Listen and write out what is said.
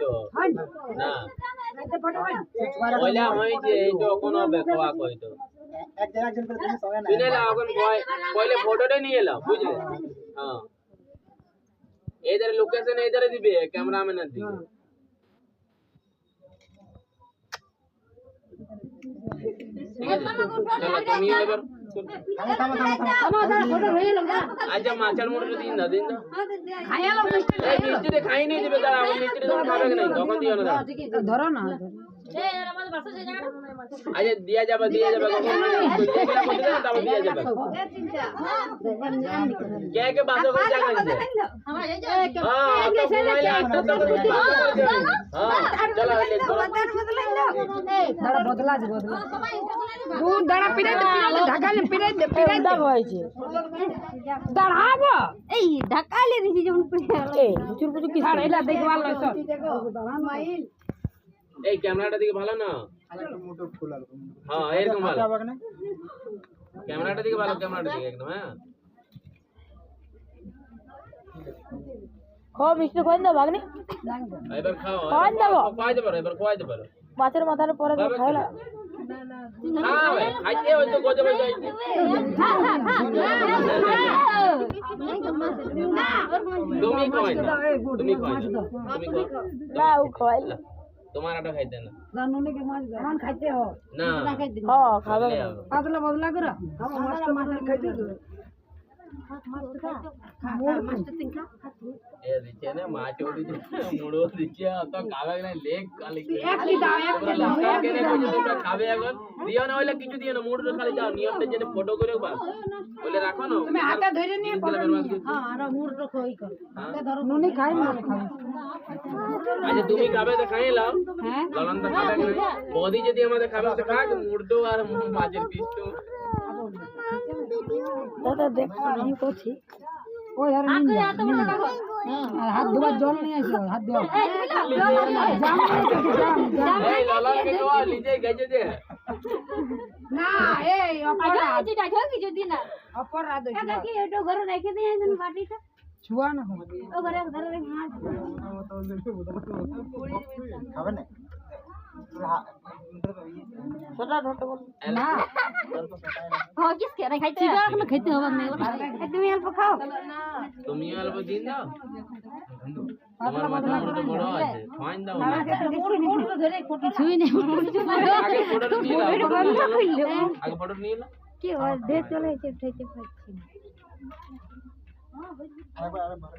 তো না ওইলা হইছে এই তো কোন বেকওয়া কই তো একজন করে তুমি সবাই না শুনে লাও এখন পয়লে ফটোটা নিয়ে এলাও বুঝলে হ্যাঁ এদের লোকেশন এদের দিবে ক্যামেরাম্যানের দিকে ঠিক আছে চলো তুমি এবার আচ্ছা মাছের মোটর দিন না এই মিষ্টিতে খাই নাই দিবে তারা আমার মিষ্টিতে যখন খাবে না তখন দিও না ধরো না আচ্ছা দিয়া যাবে কখন তারপর দিয়া যাবে কে কে বাসা করে জায়গা দিছে হ্যাঁ তো মোবাইলে আটটা তো হ্যাঁ চলো দাঁড়া বদলা দুধ দাঁড়া পিড়াই ঢাকালে পিড়াই দাম হয়েছে দাঁড়াবো এই ঢাকালে দিছি যেমন এই প্রচুর প্রচুর কি আর এলা দেখে ভালো লাগছে এই ক্যামেরাটা দিকে ভালো না মোটর খোলা হ্যাঁ এরকম ভালো ক্যামেরাটা দিকে ভালো ক্যামেরাটা দিকে একদম হ্যাঁ খাও মিষ্টি খাই না ভাগনি এবার খাও খাওয়াইতে পারো মাছের মাথার পরে খাই না খাও খাইতে হয়তো গজে বসে যাইছে তুমি খাওয়াই না তুমি না ও খাই না তোমার আটা খাইতে না জানুনে কে মাছ ধান খাইতে हो না হ্যাঁ খাবে পাতলা বদলা করে মাছ খাইতে তো এ দিচ্ছে না মাছ ওটি মুড়ো দিচ্ছে তো খাবে না লেগ খালি একটি দাও কেনে কইছে তোমরা খাবে এখন দিও না হইলে কিছু দিও না মুড়ো খালি যাও নিয়মটা জেনে ফটো করে বাস বলে রাখো না তুমি হাতে ধরে নিয়ে ফটো হ্যাঁ আর মুড়ো কই কর হাতে ধরো নুনি খাই না খাবে আচ্ছা তুমি খাবে তো খাই লাও হ্যাঁ ললন তো খাবে না বডি যদি আমাদের খাবে তো খাক মুড়ো আর মাছের পিস তো দাদা দেখো আমি করছি ওই আর নিন আর হাত ধোয়া জল নিয়ে আসো হাত ধোয়া এই ললন কে তো লিজে গেছে যে না এই অপরাধ এটা ঠক কিছু দিন না অপরাধ এটা কি এটা ঘরে রেখে দিয়ে আসেন বাটিটা ছুয়া না ও ঘরে ধরে রেখে মাছ খাবে না ছোটা ছোটা বল না হ্যাঁ কিসকে রে খাইতে চিবা এখন খাইতে হবে না তুমি অল্প খাও তুমি অল্প দিন দাও তোমার মাথা তো বড় আছে ফাইন দাও না ধরে ফটো ছুই নেই আগে ফটো নিয়ে নাও আগে ফটো নিয়ে নাও কি ওর দে চলে এসে উঠাইতে পারছি আরেকবার ভালো করে